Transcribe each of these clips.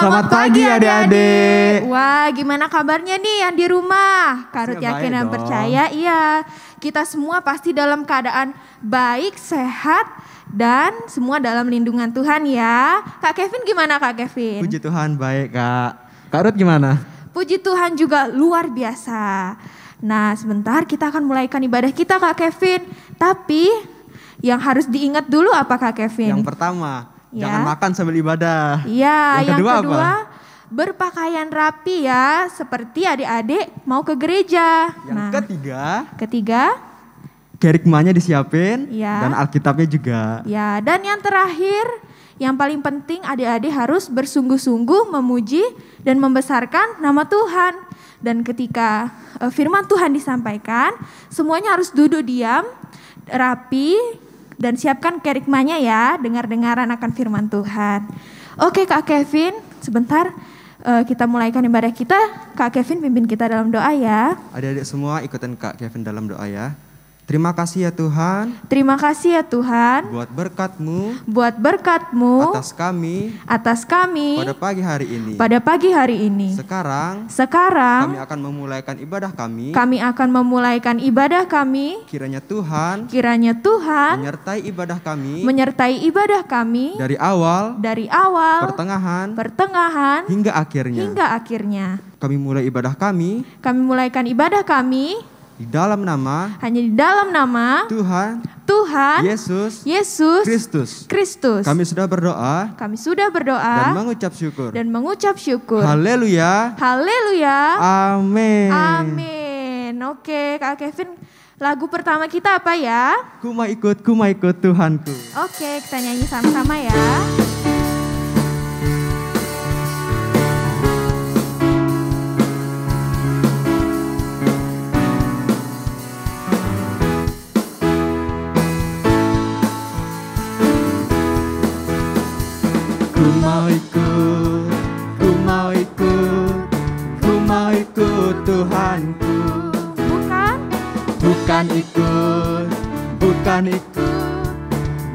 Selamat pagi adik-adik. Wah, gimana kabarnya nih yang di rumah? Karut Saya yakin baik dan dong. percaya, iya. Kita semua pasti dalam keadaan baik, sehat, dan semua dalam lindungan Tuhan ya. Kak Kevin gimana Kak Kevin? Puji Tuhan baik Kak. Kak Ruth gimana? Puji Tuhan juga luar biasa. Nah, sebentar kita akan mulaikan ibadah kita Kak Kevin. Tapi yang harus diingat dulu apa Kak Kevin? Yang pertama, Ya. jangan makan sambil ibadah. Iya, yang kedua kedua apa? berpakaian rapi ya, seperti adik-adik mau ke gereja. Yang ketiga, kerikmanya disiapin Ya. dan Alkitabnya juga. ya, dan yang terakhir, yang paling penting adik-adik harus bersungguh-sungguh memuji dan membesarkan nama Tuhan. Dan ketika firman Tuhan disampaikan, semuanya harus duduk diam, rapi, dan siapkan kerikmanya ya, dengar-dengaran akan firman Tuhan. Oke Kak Kevin, sebentar kita mulaikan ibadah kita. Kak Kevin pimpin kita dalam doa ya. Adik-adik semua ikutin Kak Kevin dalam doa ya. Terima kasih ya Tuhan Terima kasih ya Tuhan buat berkat-Mu buat berkat-Mu atas kami pada pada pagi hari ini. Sekarang Sekarang kami akan memulaikan ibadah kami. kami akan memulaikan ibadah kami. Kiranya Tuhan Kiranya Tuhan menyertai ibadah kami menyertai ibadah kami dari awal, dari awal, pertengahan, hingga hingga akhirnya. Kami mulai ibadah kami Kami mulaikan ibadah kami di dalam nama hanya di dalam nama Tuhan Yesus Kristus. Kami sudah berdoa Kami sudah dan berdoa mengucap syukur. Haleluya. Amin. Amin. Oke, Kak Kevin, lagu pertama kita apa ya? Ku mau ikut Tuhanku. Oke, kita nyanyi sama-sama ya. Ku mau ikut Tuhanku.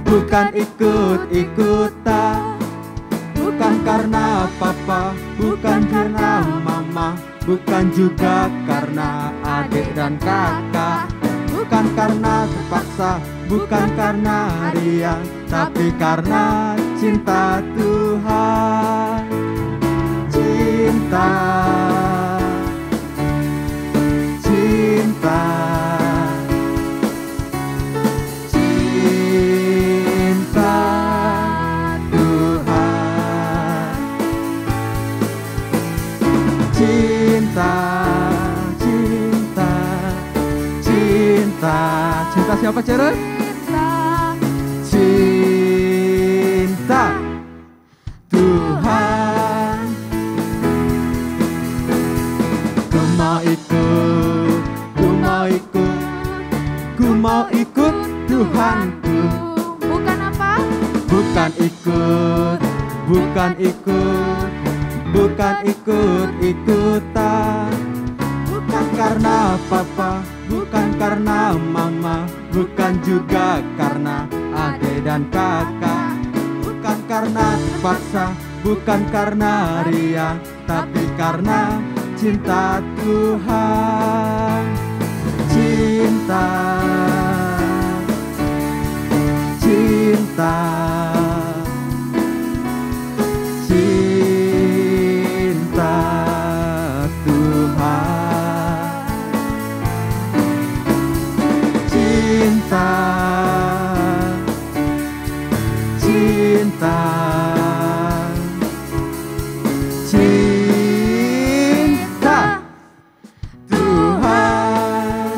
Bukan ikut-ikutan. Bukan karena papa, bukan karena mama, bukan juga karena adik dan kakak. Bukan karena terpaksa, bukan karena ria, tapi karena cinta Tuhan. Cinta. Cinta Tuhan. Cinta siapa Cerut? Cinta Tuhan. Ku mau ikut Tuhanku. Bukan apa? Bukan ikut-ikutan. Bukan karena papa, bukan karena mama, bukan juga karena adik dan kakak. Bukan karena terpaksa, bukan karena ria, tapi karena cinta Tuhan. Cinta. Cinta Tuhan. Cinta Tuhan.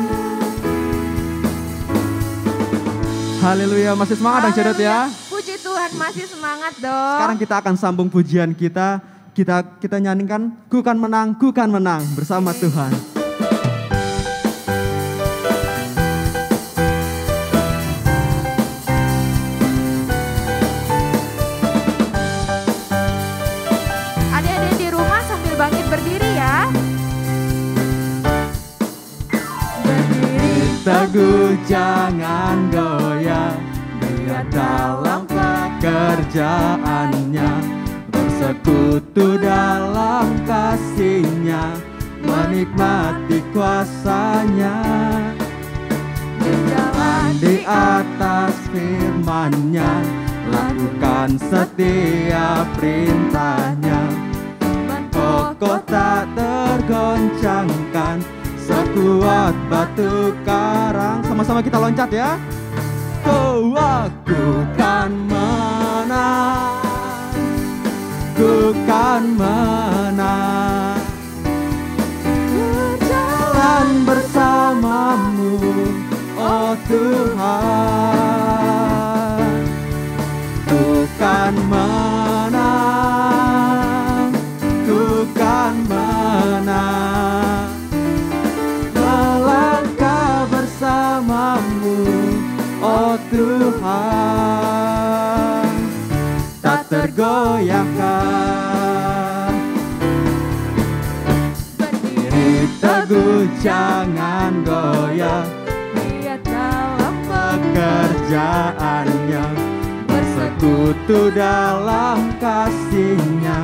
Haleluya, masih semangat dong Cerut ya. Puji Tuhan, masih semangat dong. Sekarang kita akan sambung pujian kita. Kita nyanyikan ku kan menang bersama Tuhan. Adik-adik di rumah sambil bangkit berdiri ya. Berdiri Teguh jangan goyah, dia dalam pekerjaannya. bersekutu dalam kasih-Nya, menikmati kuasa-Nya, berjalan di atas firman-Nya, lakukan setiap perintah-Nya, kokoh tak tergoncangkan, sekuat batu karang. Sama-sama kita loncat ya. Oh, aku kan menang, ku kan menang, berjalan bersamamu, oh Tuhan. Ku kan menang, ku kan menang, melangkah bersamamu, oh Tuhan, tak tergoyahkan. Berdiri teguh, jangan goyah, lihat dalam pekerjaannya, bersekutu dalam kasih-Nya,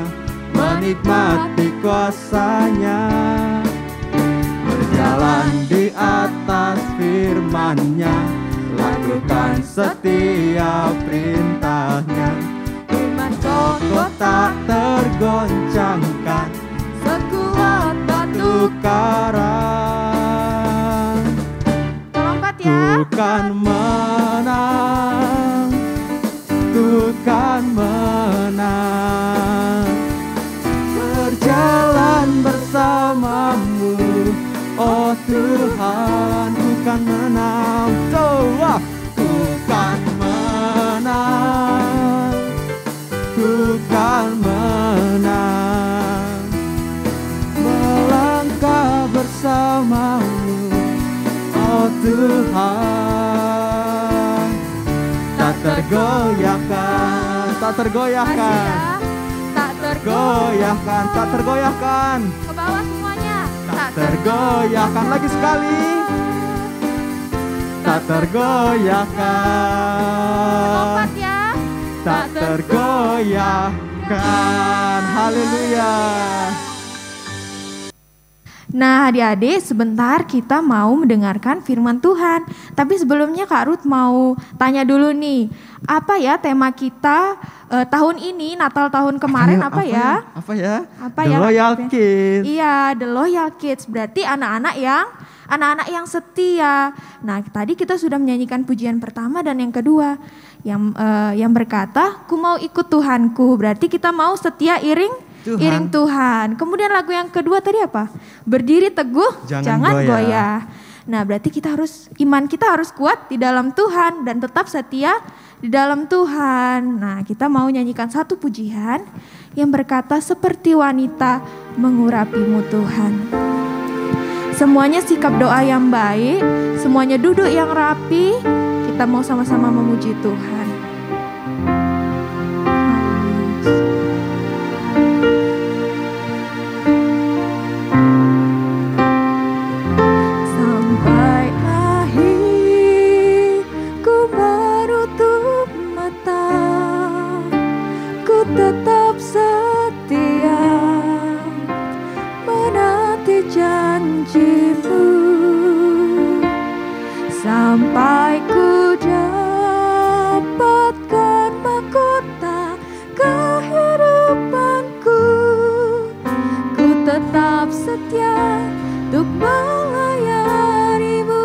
menikmati kuasa-Nya, berjalan di atas firman-Nya, lakukan setiap perintah-Nya, iman kokoh tak tergoncangkan, sekuat batu karang. Lompat ya. Ku kan menang, ku kan menang, berjalan bersamamu, oh Tuhan. Ku kan menang, doa. Ku kan menang, ku kan menang, melangkah bersamamu, oh Tuhan. Tak tergoyahkan, tak tergoyahkan, Tak goyahkan, tak tergoyahkan, Ke bawah semuanya. tak tergoyahkan. Lagi sekali, tak tergoyahkan, Lompat ya. tak tergoyahkan. Haleluya. Nah, adik-adik, sebentar kita mau mendengarkan firman Tuhan. Tapi sebelumnya Kak Ruth mau tanya dulu nih, apa ya tema kita tahun ini, Natal tahun kemarin apa ya? Apa ya? Apa The ya? Loyal Kids. Iya, The Loyal Kids. Berarti anak-anak yang setia. Nah, tadi kita sudah menyanyikan pujian pertama dan yang kedua yang berkata, "Ku mau ikut Tuhanku." Berarti kita mau setia iring Tuhan. Kemudian lagu yang kedua tadi apa? Berdiri teguh, jangan goyah. Nah, berarti iman kita harus kuat di dalam Tuhan dan tetap setia di dalam Tuhan. Nah, kita mau nyanyikan satu pujian yang berkata, seperti wanita mengurapimu Tuhan. Semuanya sikap doa yang baik, semuanya duduk yang rapi, kita mau sama-sama memuji Tuhan. Tetap setia menanti janji-Mu sampai ku dapatkan mahkota kehidupanku. Ku tetap setia untuk melayani-Mu.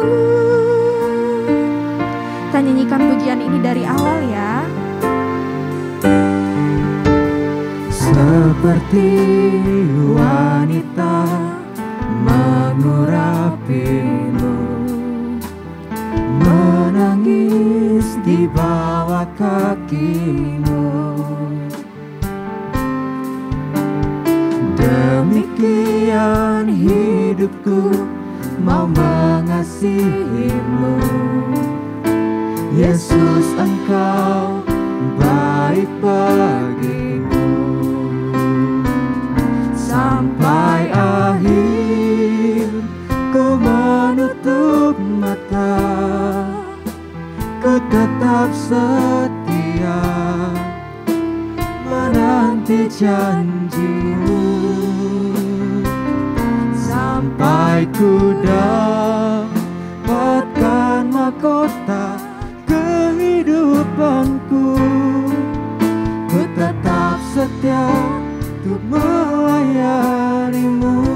Kita nyanyikan pujian ini dari awal ya. Seperti wanita mengurapimu, menangis di bawah kaki-Mu. Demikian hidupku mau mengasihi-Mu. Yesus, Engkau baik bagiku. Sampai akhir ku menutup mata, ku tetap setia menanti menanti janjimu sampai ku dapatkan mahkota kehidupanku. Ku tetap setia untuk melayanimu.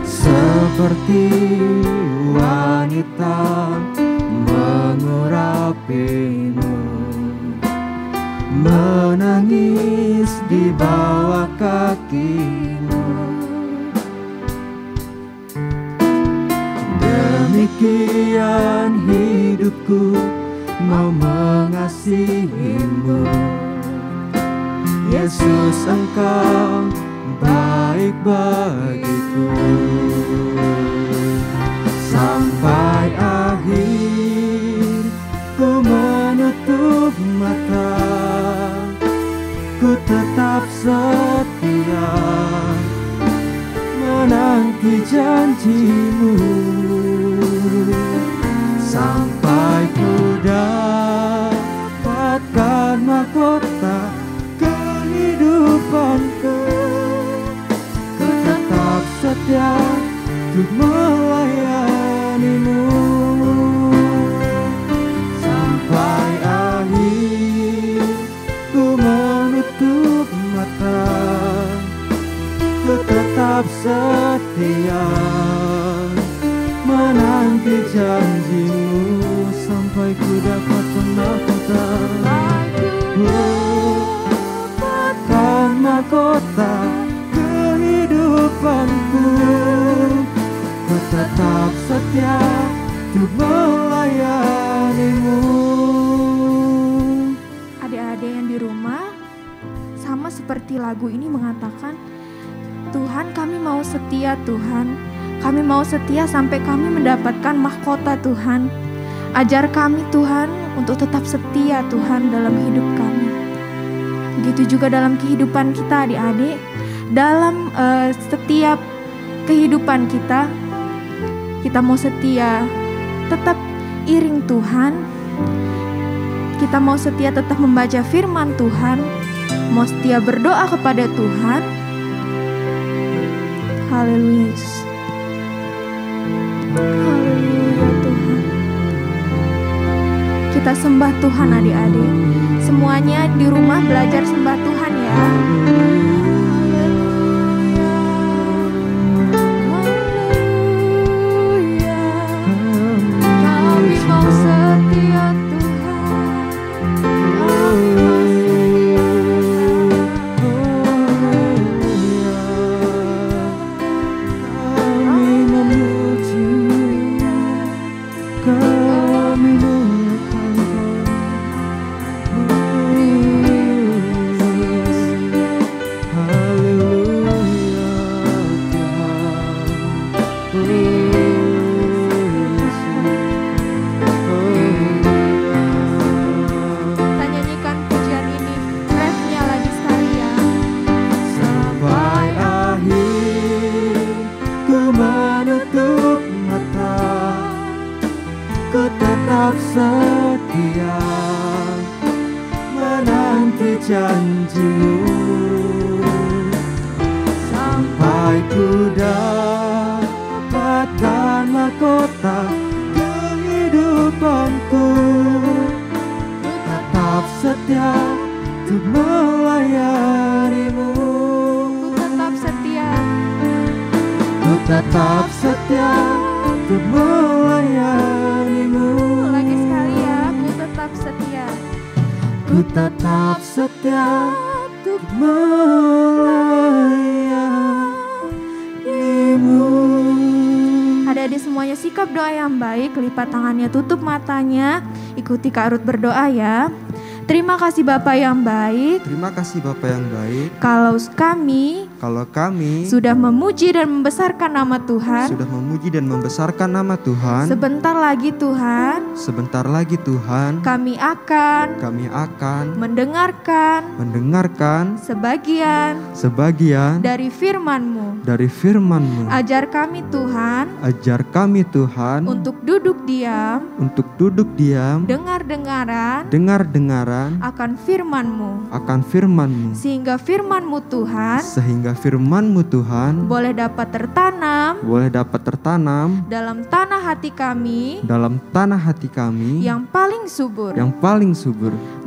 Seperti wanita mengurapimu, menangis di bawah kakimu. Demikian hidupku mau mengasihimu. Yesus, Engkau baik bagiku. Sampai akhir ku menutup mata, ku tetap setia menanti janjimu. Sampai ku dapatkan mahkota kehidupanku. Ku tetap setia untuk melayanimu. Sampai akhir ku menutup mata, ku tetap setia menanti janjimu. Sampai ku dapatkan mahkota, dapatkan mahkota kehidupanku. Ku tetap setia untuk melayanimu. Adik-adik yang di rumah, sama seperti lagu ini mengatakan, Tuhan, kami mau setia Tuhan. Kami mau setia sampai kami mendapatkan mahkota Tuhan. Ajar kami Tuhan untuk tetap setia Tuhan dalam hidup kami. Begitu juga dalam kehidupan kita adik-adik. Dalam setiap kehidupan kita mau setia tetap iring Tuhan. Kita mau setia tetap membaca firman Tuhan. Mau setia berdoa kepada Tuhan. Haleluya Yesus. Haleluya Tuhan. Kita sembah Tuhan adik-adik. Semuanya di rumah belajar sembah Tuhan ya. Kami mau setia Tuhan. Kami memuji, kami muliakan Haleluya Kita nyanyikan pujian ini, refnya lagi sekali ya. Sampai akhir ku menutup mata, ku tetap setia menanti janjimu. Sampai ku dapatkan mahkota kehidupanku. Ku tetap setia untuk melayanimu. Ku tetap setia. Ku tetap setia untuk melayanimu. Lagi sekali ya, ku tetap setia. Ku tetap setia untuk melayanimu. Adik-adik semuanya sikap doa yang baik, lipat tangannya, tutup matanya, ikuti Kak Ruth berdoa ya. Terima kasih Bapak yang baik. Terima kasih Bapak yang baik. Kalau kami Kalau kami sudah memuji dan membesarkan nama Tuhan, sudah memuji dan membesarkan nama Tuhan, sebentar lagi Tuhan, sebentar lagi Tuhan, kami akan mendengarkan sebagian dari firman-Mu. Ajar kami Tuhan, untuk duduk diam, dengar-dengaran akan firman-Mu, sehingga firman-Mu Tuhan boleh dapat tertanam dalam tanah hati kami yang paling subur.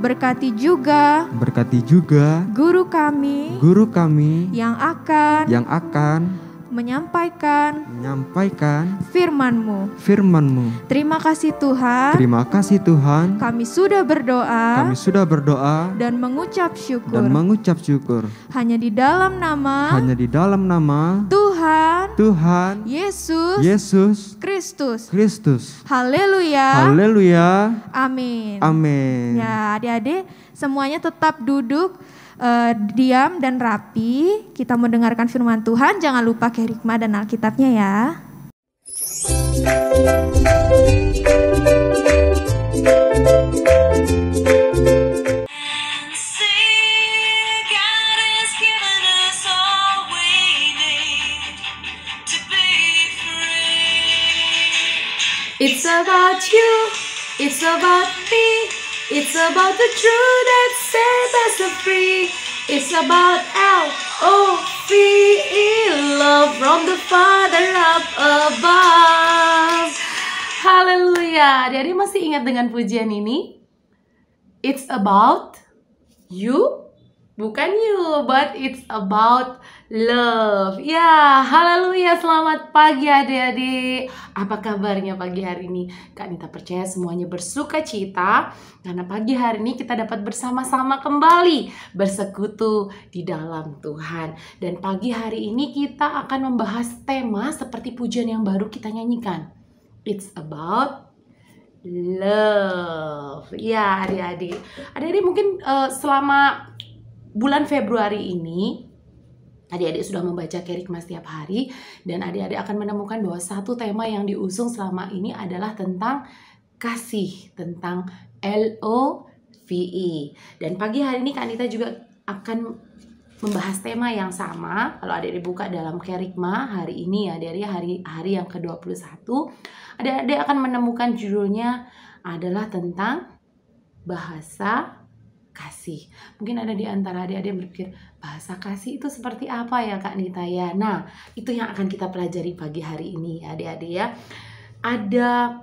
Berkati juga guru kami yang akan menyampaikan firman-Mu. Terima kasih Tuhan. Kami sudah berdoa dan mengucap syukur. Hanya di dalam nama Tuhan Yesus Kristus. Haleluya. Amin. Ya, adik-adik semuanya tetap duduk diam dan rapi. Kita mendengarkan firman Tuhan. Jangan lupa kerikma dan Alkitabnya ya. It's about you, it's about me, it's about the truth that sets us free. It's about L-O-V-E, love from the Father up above. Haleluya. Adik-adik masih ingat dengan pujian ini? It's about you, bukan you, but it's about love. Ya, haleluya. Selamat pagi adik-adik. Apa kabarnya pagi hari ini? Kak Nita percaya semuanya bersuka cita, karena pagi hari ini kita dapat bersama-sama kembali bersekutu di dalam Tuhan. Dan pagi hari ini kita akan membahas tema seperti pujian yang baru kita nyanyikan. It's about love. Ya, adik-adik. Adik-adik mungkin selama bulan Februari ini adik-adik sudah membaca kerikma setiap hari, dan adik-adik akan menemukan bahwa satu tema yang diusung selama ini adalah tentang kasih, tentang L-O-V-E. Dan pagi hari ini Kak Anita juga akan membahas tema yang sama. Kalau adik-adik buka dalam kerikma hari ini, adik-adik hari yang ke-21, adik-adik akan menemukan judulnya adalah tentang bahasa kasih. Mungkin ada di antara adik-adik yang berpikir, bahasa kasih itu seperti apa ya Kak Nita ya? Nah, itu yang akan kita pelajari pagi hari ini adik-adik ya. Ada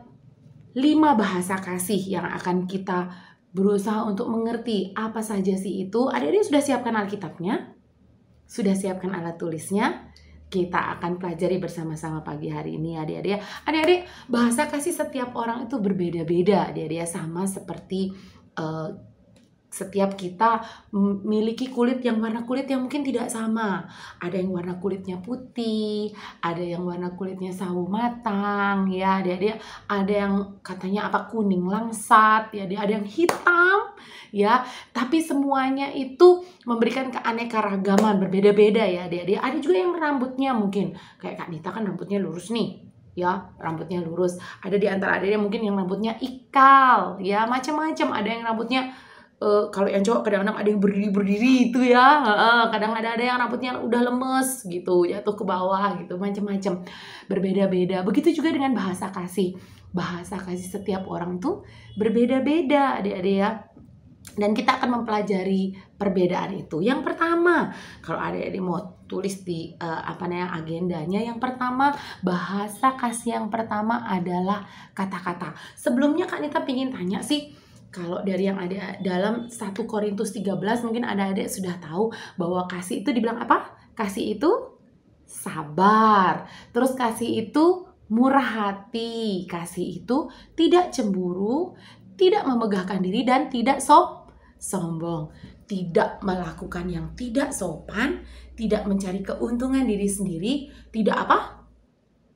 5 bahasa kasih yang akan kita berusaha untuk mengerti apa saja sih itu. Adik-adik sudah siapkan Alkitabnya? Sudah siapkan alat tulisnya? Kita akan pelajari bersama-sama pagi hari ini adik-adik ya. Adik-adik, bahasa kasih setiap orang itu berbeda-beda adik-adik ya. Sama seperti setiap kita memiliki kulit yang warna kulit yang mungkin tidak sama. Ada yang warna kulitnya putih, ada yang warna kulitnya sawo matang, ya adik-adik. Ada yang katanya kuning langsat, ya ada yang hitam, ya. Tapi semuanya itu memberikan keanekaragaman, berbeda-beda ya adik-adik. Ada juga yang rambutnya mungkin kayak Kak Nita kan rambutnya lurus nih. Ya, rambutnya lurus. Ada di antara adik-adik mungkin yang rambutnya ikal, ya macam-macam. Ada yang rambutnya kalau yang cowok kadang-kadang ada yang berdiri itu ya, kadang ada yang rambutnya udah lemes gitu, jatuh ke bawah gitu, macam-macam, berbeda-beda. Begitu juga dengan bahasa kasih setiap orang tuh berbeda-beda adik-adik ya. Dan kita akan mempelajari perbedaan itu. Yang pertama, kalau adik-adik mau tulis di agendanya, yang pertama bahasa kasih yang pertama adalah kata-kata. Sebelumnya Kak Nita pengen tanya sih, kalau dari yang ada dalam 1 Korintus 13 mungkin adik-adik sudah tahu bahwa kasih itu dibilang apa? Kasih itu sabar. Terus kasih itu murah hati. Kasih itu tidak cemburu, tidak memegahkan diri, dan tidak sombong. Tidak melakukan yang tidak sopan, tidak mencari keuntungan diri sendiri, tidak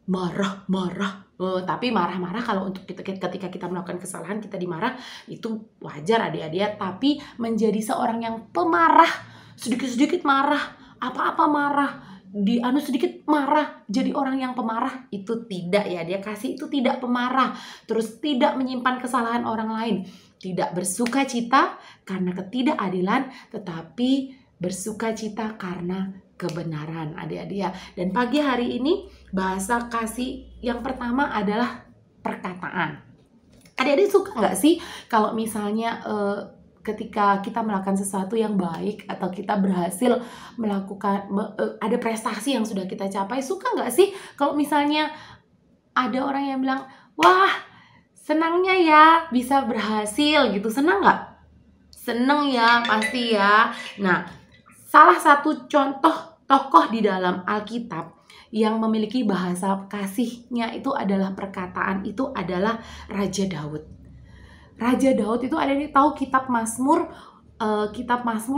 marah-marah. Tapi marah-marah kalau untuk ketika kita melakukan kesalahan, kita dimarah, itu wajar adik-adik. Tapi menjadi seorang yang pemarah, sedikit-sedikit marah, apa-apa marah, sedikit marah, jadi orang yang pemarah. Itu tidak ya, dia kasih itu tidak pemarah. Terus tidak menyimpan kesalahan orang lain, tidak bersuka cita karena ketidakadilan, tetapi bersuka cita karena kebenaran, adik-adik ya. Dan pagi hari ini bahasa kasih yang pertama adalah perkataan. Adik-adik suka nggak sih kalau misalnya ketika kita melakukan sesuatu yang baik atau kita berhasil melakukan ada prestasi yang sudah kita capai, suka nggak sih kalau misalnya ada orang yang bilang, wah senangnya ya bisa berhasil gitu, senang nggak? Seneng ya pasti ya. Nah, salah satu contoh tokoh di dalam Alkitab yang memiliki bahasa kasihnya itu adalah perkataan, itu adalah Raja Daud. Raja Daud itu ada di tahu kitab Mazmur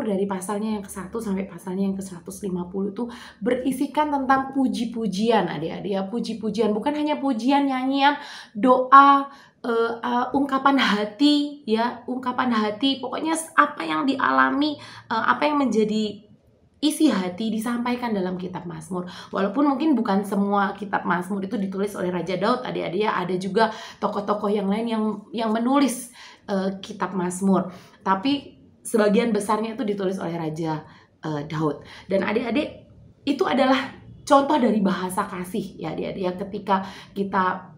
dari pasalnya yang ke-1 sampai pasalnya yang ke-150 itu berisikan tentang puji-pujian, adik-adik ya, puji-pujian, bukan hanya pujian, nyanyian, doa, ungkapan hati ya, ungkapan hati, pokoknya apa yang dialami, apa yang menjadi isi hati disampaikan dalam kitab Mazmur. Walaupun mungkin bukan semua kitab Mazmur itu ditulis oleh Raja Daud, adik-adik ya, ada juga tokoh-tokoh yang lain yang menulis kitab Mazmur. Tapi sebagian besarnya itu ditulis oleh Raja Daud. Dan adik-adik, itu adalah contoh dari bahasa kasih ya, adik-adik ya, ketika kita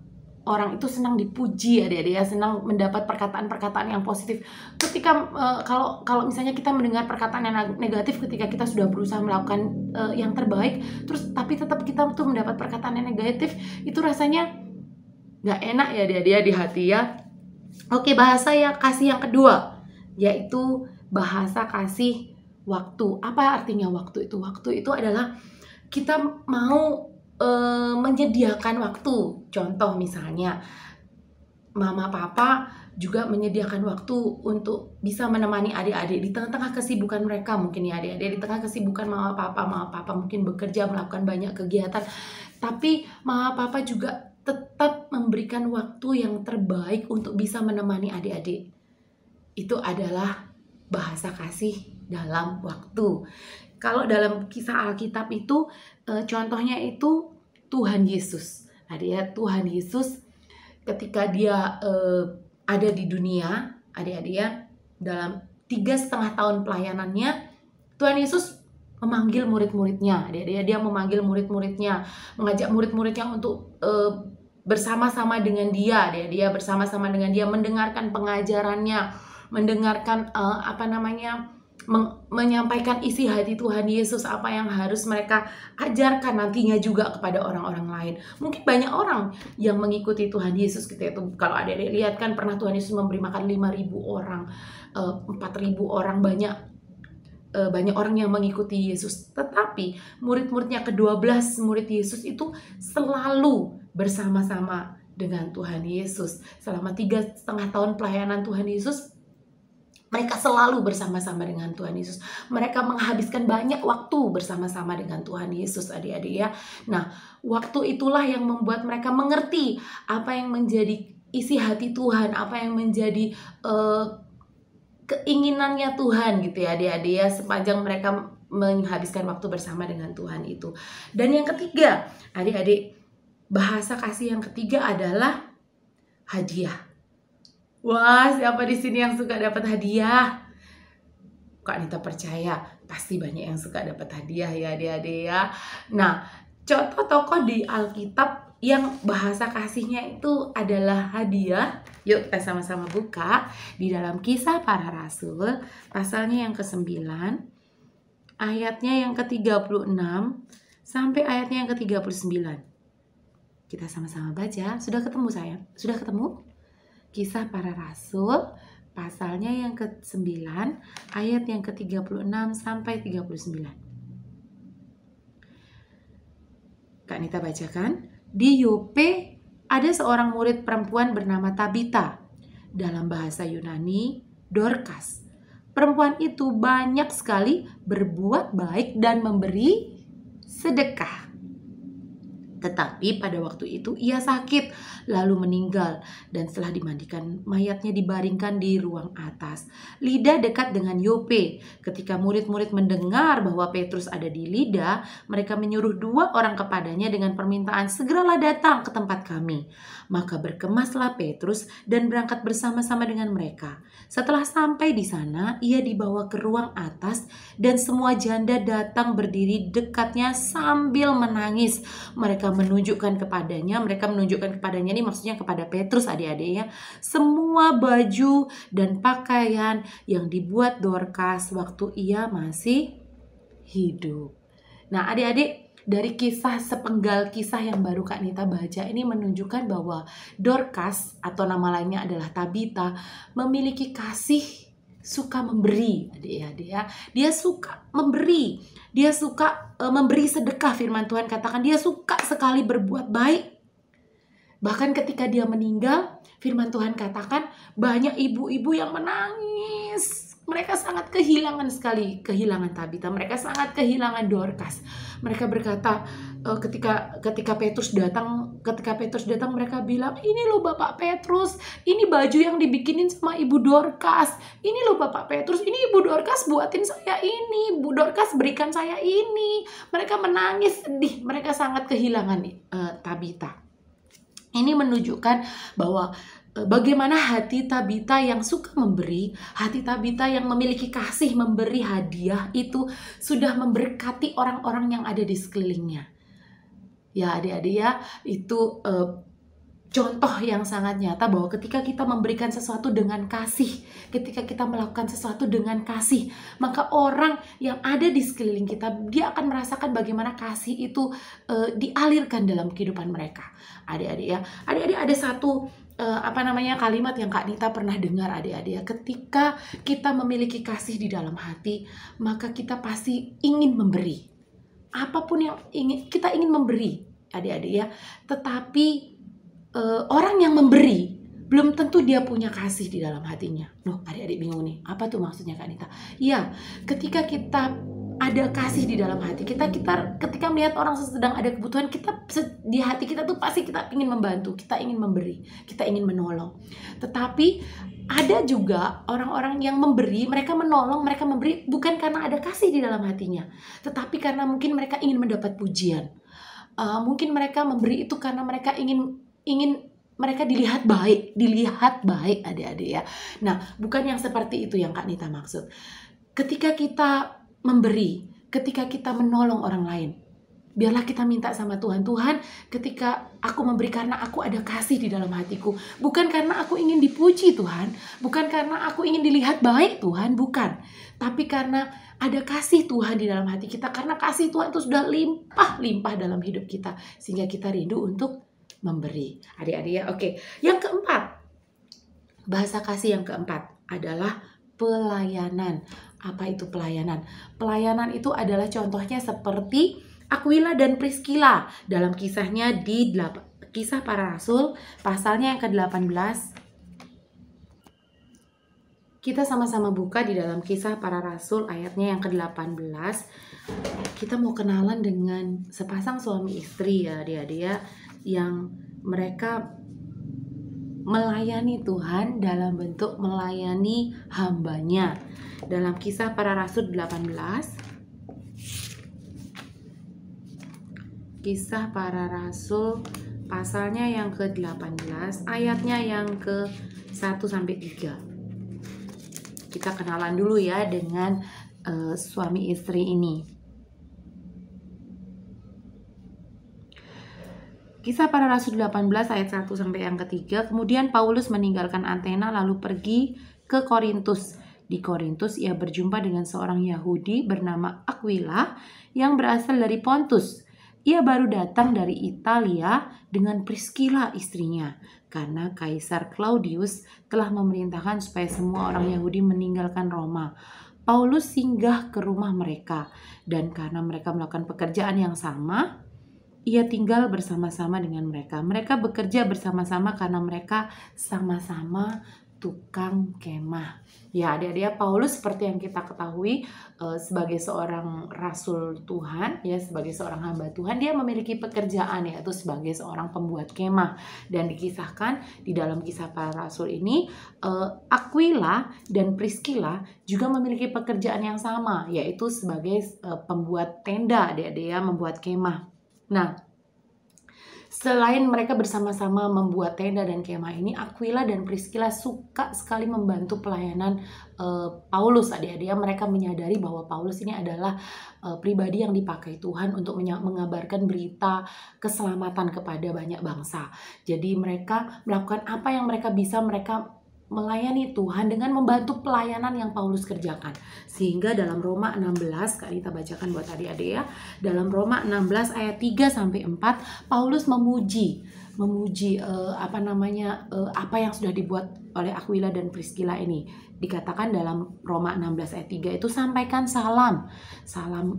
orang itu senang dipuji ya, dia senang mendapat perkataan-perkataan yang positif. Ketika kalau misalnya kita mendengar perkataan yang negatif ketika kita sudah berusaha melakukan yang terbaik, terus tapi tetap kita tuh mendapat perkataan yang negatif, itu rasanya nggak enak ya dia di hati ya. Oke, bahasa yang kasih yang kedua yaitu bahasa kasih waktu. Apa artinya waktu itu? Waktu itu adalah kita mau menyediakan waktu. Contoh misalnya mama papa juga menyediakan waktu untuk bisa menemani adik-adik di tengah-tengah kesibukan mereka, mungkin ya adik-adik, di tengah kesibukan mama papa mungkin bekerja, melakukan banyak kegiatan, tapi mama papa juga tetap memberikan waktu yang terbaik untuk bisa menemani adik-adik. Itu adalah bahasa kasih dalam waktu. Kalau dalam kisah Alkitab itu contohnya itu Tuhan Yesus. Adik-adik, Tuhan Yesus ketika dia ada di dunia, adik-adik ya, dalam 3,5 tahun pelayanannya, Tuhan Yesus memanggil murid-muridnya. Adik-adik, dia memanggil murid-muridnya, mengajak murid-muridnya untuk bersama-sama dengan dia. Dia bersama-sama dengan dia mendengarkan pengajarannya, mendengarkan menyampaikan isi hati Tuhan Yesus, apa yang harus mereka ajarkan nantinya juga kepada orang-orang lain. Mungkin banyak orang yang mengikuti Tuhan Yesus gitu ya. Kalau adik-adik lihat kan pernah Tuhan Yesus memberi makan 5.000 orang, 4.000 orang, banyak orang yang mengikuti Yesus. Tetapi murid-muridnya ke-12 murid Yesus itu selalu bersama-sama dengan Tuhan Yesus. Selama 3,5 tahun pelayanan Tuhan Yesus, mereka selalu bersama-sama dengan Tuhan Yesus. Mereka menghabiskan banyak waktu bersama-sama dengan Tuhan Yesus, adik-adik ya. Nah, waktu itulah yang membuat mereka mengerti apa yang menjadi isi hati Tuhan, apa yang menjadi keinginannya Tuhan gitu ya, adik-adik ya, sepanjang mereka menghabiskan waktu bersama dengan Tuhan itu. Dan yang ketiga, adik-adik, bahasa kasih yang ketiga adalah hadiah. Wah, siapa di sini yang suka dapat hadiah? Kak Nita percaya pasti banyak yang suka dapat hadiah ya, adik-adik ya. Nah, contoh tokoh di Alkitab yang bahasa kasihnya itu adalah hadiah. Yuk kita sama-sama buka di dalam Kisah Para Rasul, pasalnya yang ke-9, ayatnya yang ke-36 sampai ayatnya yang ke-39. Kita sama-sama baca. Sudah ketemu sayang? Sudah ketemu? Kisah Para Rasul, pasalnya yang ke-9, ayat yang ke-36 sampai 39. Kak Nita bacakan. Di Yope ada seorang murid perempuan bernama Tabita. Dalam bahasa Yunani, Dorcas. Perempuan itu banyak sekali berbuat baik dan memberi sedekah. Tetapi pada waktu itu ia sakit, lalu meninggal, dan setelah dimandikan, mayatnya dibaringkan di ruang atas. Lida dekat dengan Yope. Ketika murid-murid mendengar bahwa Petrus ada di Lida, mereka menyuruh 2 orang kepadanya dengan permintaan, segeralah datang ke tempat kami. Maka berkemaslah Petrus dan berangkat bersama-sama dengan mereka. Setelah sampai di sana, ia dibawa ke ruang atas dan semua janda datang berdiri dekatnya sambil menangis. Mereka menunjukkan kepadanya ini maksudnya kepada Petrus, adik-adik ya, semua baju dan pakaian yang dibuat Dorcas waktu ia masih hidup. Nah, adik-adik, dari sepenggal kisah yang baru Kak Nita baca ini menunjukkan bahwa Dorcas atau nama lainnya adalah Tabita memiliki kasih, suka memberi, adik-adik ya. Dia suka memberi. Dia suka memberi sedekah, firman Tuhan katakan dia suka sekali berbuat baik. Bahkan ketika dia meninggal, firman Tuhan katakan banyak ibu-ibu yang menangis. Mereka sangat kehilangan Tabita. Mereka sangat kehilangan Dorcas. Mereka berkata ketika Petrus datang mereka bilang, ini loh Bapak Petrus, ini baju yang dibikinin sama Ibu Dorcas. Ini loh Bapak Petrus, ini Ibu Dorcas buatin saya ini, Ibu Dorcas berikan saya ini. Mereka menangis sedih, mereka sangat kehilangan Tabita. Ini menunjukkan bahwa bagaimana hati Tabita yang suka memberi, hati Tabita yang memiliki kasih memberi hadiah itu sudah memberkati orang-orang yang ada di sekelilingnya. Ya adik-adik ya, itu contoh yang sangat nyata bahwa ketika kita memberikan sesuatu dengan kasih, ketika kita melakukan sesuatu dengan kasih, maka orang yang ada di sekeliling kita, dia akan merasakan bagaimana kasih itu dialirkan dalam kehidupan mereka. Adik-adik ya, adik-adik ada satu kalimat yang Kak Nita pernah dengar, adik-adik ya, ketika kita memiliki kasih di dalam hati, maka kita pasti ingin memberi. Apapun yang kita ingin memberi, adik-adik ya. Tetapi orang yang memberi belum tentu dia punya kasih di dalam hatinya. Loh, adik-adik bingung nih, apa tuh maksudnya Kak Nita? Ya, ketika kita ada kasih di dalam hati kita ketika melihat orang sedang ada kebutuhan, kita di hati kita tuh pasti kita ingin membantu, kita ingin memberi, kita ingin menolong. Tetapi ada juga orang-orang yang memberi, mereka menolong, mereka memberi bukan karena ada kasih di dalam hatinya, tetapi karena mungkin mereka ingin mendapat pujian. Mungkin mereka memberi itu karena mereka ingin mereka dilihat baik adik-adik ya. Nah, bukan yang seperti itu yang Kak Nita maksud. Ketika kita memberi, ketika kita menolong orang lain, biarlah kita minta sama Tuhan, Tuhan, ketika aku memberi karena aku ada kasih di dalam hatiku, bukan karena aku ingin dipuji Tuhan, bukan karena aku ingin dilihat baik Tuhan, bukan, tapi karena ada kasih Tuhan di dalam hati kita, karena kasih Tuhan itu sudah limpah dalam hidup kita, sehingga kita rindu untuk memberi. Adik-adik ya, oke. Yang keempat, bahasa kasih yang keempat adalah pelayanan. Apa itu pelayanan? Pelayanan itu adalah contohnya seperti Aquila dan Priscilla dalam kisahnya di Kisah Para Rasul pasalnya yang ke-18. Kita sama-sama buka di dalam Kisah Para Rasul ayatnya yang ke-18. Kita mau kenalan dengan sepasang suami istri ya adik-adik ya, yang mereka melayani Tuhan dalam bentuk melayani hambanya. Dalam Kisah Para Rasul 18, Kisah Para Rasul pasalnya yang ke-18, ayatnya yang ke-1-3. Kita kenalan dulu ya dengan suami istri ini. Kisah Para Rasul 18 ayat 1 sampai yang ke-3. Kemudian Paulus meninggalkan Athena lalu pergi ke Korintus. Di Korintus ia berjumpa dengan seorang Yahudi bernama Aquila yang berasal dari Pontus. Ia baru datang dari Italia dengan Priscilla istrinya, karena Kaisar Claudius telah memerintahkan supaya semua orang Yahudi meninggalkan Roma. Paulus singgah ke rumah mereka, dan karena mereka melakukan pekerjaan yang sama, ia tinggal bersama-sama dengan mereka. Mereka bekerja bersama-sama karena mereka sama-sama tukang kemah. Ya, adik-adik, Paulus seperti yang kita ketahui sebagai seorang rasul Tuhan, ya, sebagai seorang hamba Tuhan, dia memiliki pekerjaan, yaitu sebagai seorang pembuat kemah. Dan dikisahkan di dalam Kisah Para Rasul ini, Aquila dan Priscilla juga memiliki pekerjaan yang sama, yaitu sebagai pembuat tenda, adik-adik, ya, membuat kemah. Nah, selain mereka bersama-sama membuat tenda dan kemah ini, Aquila dan Priscilla suka sekali membantu pelayanan Paulus, adik-adik. Mereka menyadari bahwa Paulus ini adalah pribadi yang dipakai Tuhan untuk mengabarkan berita keselamatan kepada banyak bangsa. Jadi mereka melakukan apa yang mereka bisa, mereka melayani Tuhan dengan membantu pelayanan yang Paulus kerjakan. Sehingga dalam Roma 16, kita bacakan buat adik-adik, ya. Dalam Roma 16 ayat 3-4, Paulus memuji apa yang sudah dibuat oleh Aquila dan Priscilla ini. Dikatakan dalam Roma 16 ayat 3 itu, sampaikan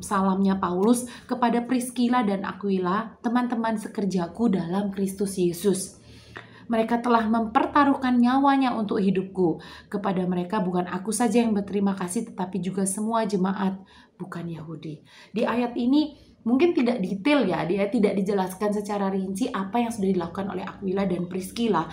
salamnya Paulus kepada Priscilla dan Aquila, teman-teman sekerjaku dalam Kristus Yesus. Mereka telah mempertaruhkan nyawanya untuk hidupku. Kepada mereka bukan aku saja yang berterima kasih, tetapi juga semua jemaat bukan Yahudi. Di ayat ini mungkin tidak detail, ya, dia tidak dijelaskan secara rinci apa yang sudah dilakukan oleh Aquila dan Priscilla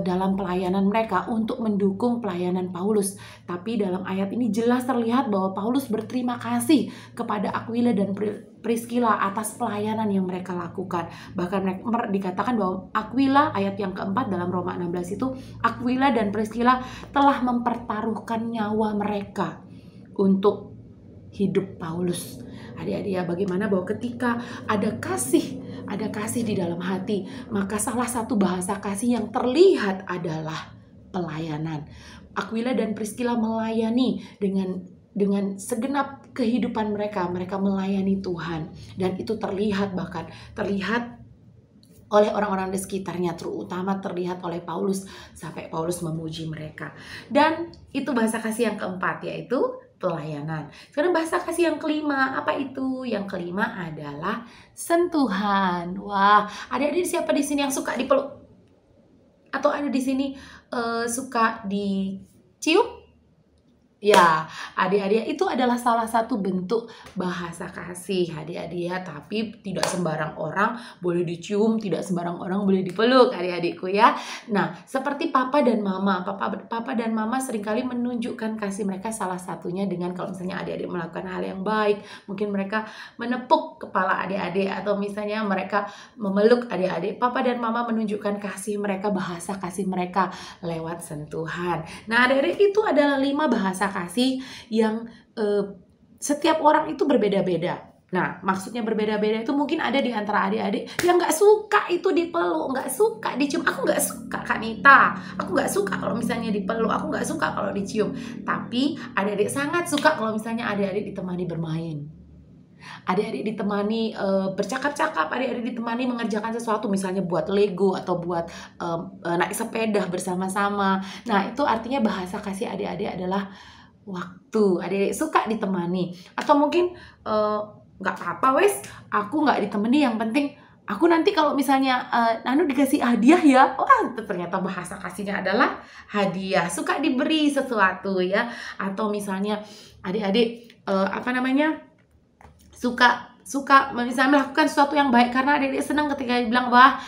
dalam pelayanan mereka untuk mendukung pelayanan Paulus. Tapi dalam ayat ini jelas terlihat bahwa Paulus berterima kasih kepada Aquila dan Priscilla atas pelayanan yang mereka lakukan. Bahkan dikatakan bahwa Aquila, ayat yang keempat dalam Roma 16 itu, Aquila dan Priscilla telah mempertaruhkan nyawa mereka untuk hidup Paulus. Adik-adik, ya, bagaimana bahwa ketika ada kasih di dalam hati, maka salah satu bahasa kasih yang terlihat adalah pelayanan. Aquila dan Priscilla melayani dengan segenap kehidupan mereka melayani Tuhan, dan itu terlihat oleh orang-orang di sekitarnya, terutama terlihat oleh Paulus, sampai Paulus memuji mereka. Dan itu bahasa kasih yang keempat, yaitu pelayanan. Sekarang bahasa kasih yang kelima, apa itu? Yang kelima adalah sentuhan. Wah, adik-adik siapa di sini yang suka dipeluk? Atau ada di sini suka dicium? Ya, adik-adik, itu adalah salah satu bentuk bahasa kasih, adik-adik, ya. Tapi tidak sembarang orang boleh dicium, tidak sembarang orang boleh dipeluk, adik-adikku, ya. Nah, seperti papa dan mama seringkali menunjukkan kasih mereka, salah satunya dengan kalau misalnya adik-adik melakukan hal yang baik, mungkin mereka menepuk kepala adik-adik, atau misalnya mereka memeluk adik-adik. Papa dan mama menunjukkan kasih mereka, bahasa kasih mereka lewat sentuhan. Nah, adik-adik, itu adalah 5 bahasa kasih yang setiap orang itu berbeda-beda. Nah, maksudnya berbeda-beda itu mungkin ada di antara adik-adik yang gak suka itu dipeluk, gak suka dicium. Aku gak suka, Kak Nita, aku gak suka kalau misalnya dipeluk, aku gak suka kalau dicium. Tapi adik-adik sangat suka kalau misalnya adik-adik ditemani bermain, adik-adik ditemani bercakap-cakap, adik-adik ditemani mengerjakan sesuatu, misalnya buat Lego atau buat naik sepeda bersama-sama. Nah, itu artinya bahasa kasih adik-adik adalah waktu. Adik-adik suka ditemani. Atau mungkin nggak apa-apa wes, aku nggak ditemani, yang penting aku nanti kalau misalnya Nanu dikasih hadiah, ya. Wah, ternyata bahasa kasihnya adalah hadiah. Suka diberi sesuatu, ya. Atau misalnya adik-adik suka misalnya melakukan sesuatu yang baik, karena adik-adik senang ketika dibilang, wah,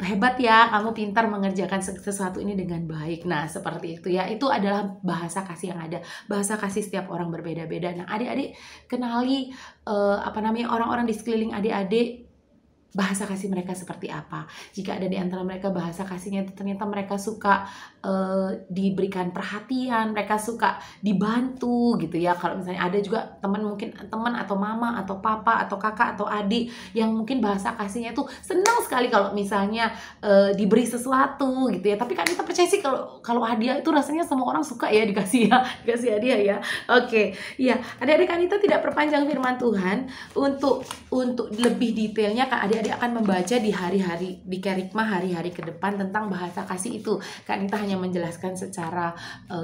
hebat ya, kamu pintar mengerjakan sesuatu ini dengan baik. Nah, seperti itu, ya. Itu adalah bahasa kasih yang ada. Bahasa kasih setiap orang berbeda-beda. Nah, adik-adik kenali orang-orang di sekeliling adik-adik, bahasa kasih mereka seperti apa. Jika ada di antara mereka bahasa kasihnya itu ternyata mereka suka diberikan perhatian, mereka suka dibantu, gitu, ya. Kalau misalnya ada juga mungkin teman atau mama atau papa atau kakak atau adik yang mungkin bahasa kasihnya itu senang sekali kalau misalnya diberi sesuatu, gitu, ya. Tapi kan kita percaya sih kalau hadiah itu rasanya semua orang suka, ya, dikasih hadiah, ya. Oke, ya. Adik-adik, Kanita tidak perpanjang firman Tuhan. Untuk lebih detailnya, Kak adik-adik akan membaca di Kerikmah hari-hari ke depan tentang bahasa kasih itu. Kanita hanya menjelaskan secara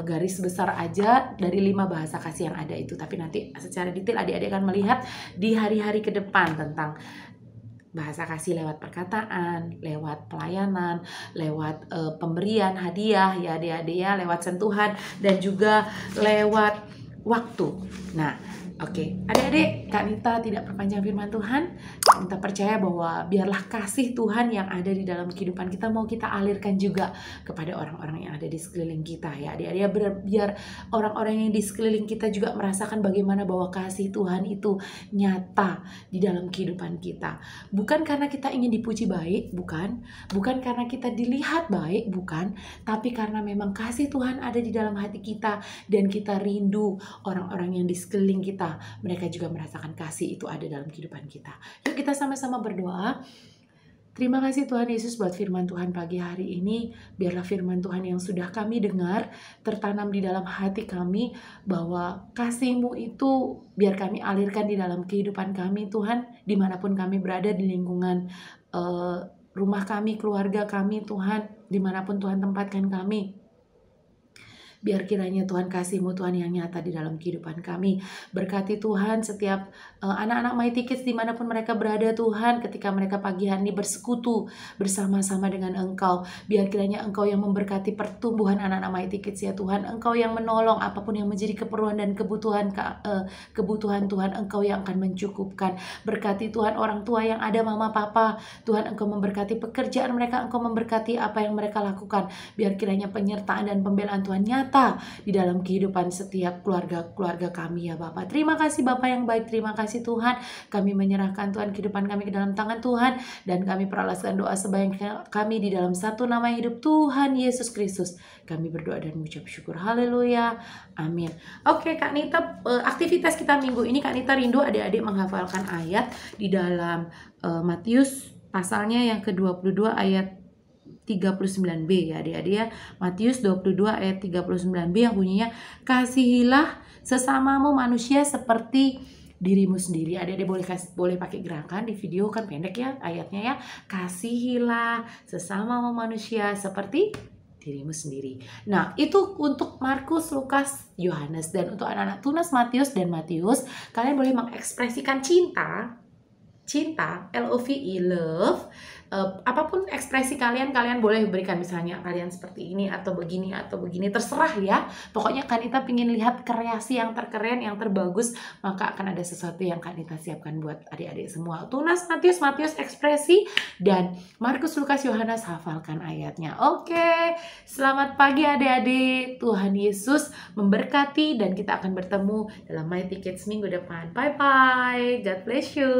garis besar aja dari 5 bahasa kasih yang ada itu. Tapi nanti secara detail adik-adik akan melihat di hari-hari ke depan tentang Bahasa kasih lewat perkataan, lewat pelayanan, lewat pemberian hadiah ya adik-adik ya, lewat sentuhan dan juga lewat waktu. Nah, oke, adik-adik, Kak Nita tidak perpanjang firman Tuhan. Kak Nita percaya bahwa biarlah kasih Tuhan yang ada di dalam kehidupan kita mau kita alirkan juga kepada orang-orang yang ada di sekeliling kita ya adik-adik. Biar orang-orang yang di sekeliling kita juga merasakan bagaimana bahwa kasih Tuhan itu nyata di dalam kehidupan kita. Bukan karena kita ingin dipuji baik, bukan karena kita dilihat baik, bukan, tapi karena memang kasih Tuhan ada di dalam hati kita dan kita rindu orang-orang yang di sekeliling kita, mereka juga merasakan kasih itu ada dalam kehidupan kita. Yuk kita sama-sama berdoa. Terima kasih Tuhan Yesus buat firman Tuhan pagi hari ini. Biarlah firman Tuhan yang sudah kami dengar tertanam di dalam hati kami, bahwa kasih-Mu itu biar kami alirkan di dalam kehidupan kami Tuhan, dimanapun kami berada di lingkungan rumah kami, keluarga kami Tuhan, dimanapun Tuhan tempatkan kami. Biar kiranya Tuhan kasih-Mu Tuhan yang nyata di dalam kehidupan kami. Berkati Tuhan setiap anak-anak Mighty Kids dimanapun mereka berada Tuhan, ketika mereka pagi hari ini bersekutu bersama-sama dengan Engkau. Biar kiranya Engkau yang memberkati pertumbuhan anak-anak Mighty Kids ya Tuhan. Engkau yang menolong apapun yang menjadi keperluan dan kebutuhan Tuhan, Engkau yang akan mencukupkan. Berkati Tuhan orang tua yang ada, mama papa Tuhan, Engkau memberkati pekerjaan mereka, Engkau memberkati apa yang mereka lakukan. Biar kiranya penyertaan dan pembelaan Tuhan nyata di dalam kehidupan setiap keluarga kami ya Bapak. Terima kasih Bapak yang baik, terima kasih Tuhan. Kami menyerahkan Tuhan kehidupan kami ke dalam tangan Tuhan, dan kami peralaskan doa sebanyak kami di dalam satu nama hidup Tuhan Yesus Kristus. Kami berdoa dan mengucap syukur. Haleluya. Amin. Oke Kak Nita, aktivitas kita minggu ini Kak Nita rindu adik-adik menghafalkan ayat di dalam Matius pasalnya yang ke-22 ayat 39b ya adik-adik ya. Matius 22 ayat 39b yang bunyinya, kasihilah sesamamu manusia seperti dirimu sendiri. Adik-adik boleh pakai gerakan di video, kan pendek ya ayatnya ya. Kasihilah sesamamu manusia seperti dirimu sendiri. Nah, itu untuk Markus, Lukas, Yohanes. Dan untuk anak-anak Tunas, Matius dan Matius, kalian boleh mengekspresikan cinta, LOVE, love. Apapun ekspresi kalian boleh berikan, misalnya kalian seperti ini atau begini, terserah ya. Pokoknya Kak Nita pengen lihat kreasi yang terkeren, yang terbagus, maka akan ada sesuatu yang Kak Nita siapkan buat adik-adik semua. Tunas, Matius ekspresi, dan Markus, Lukas, Yohanes hafalkan ayatnya. Oke, selamat pagi adik-adik. Tuhan Yesus memberkati, dan kita akan bertemu dalam Mighty Kids minggu depan. Bye-bye. God bless you.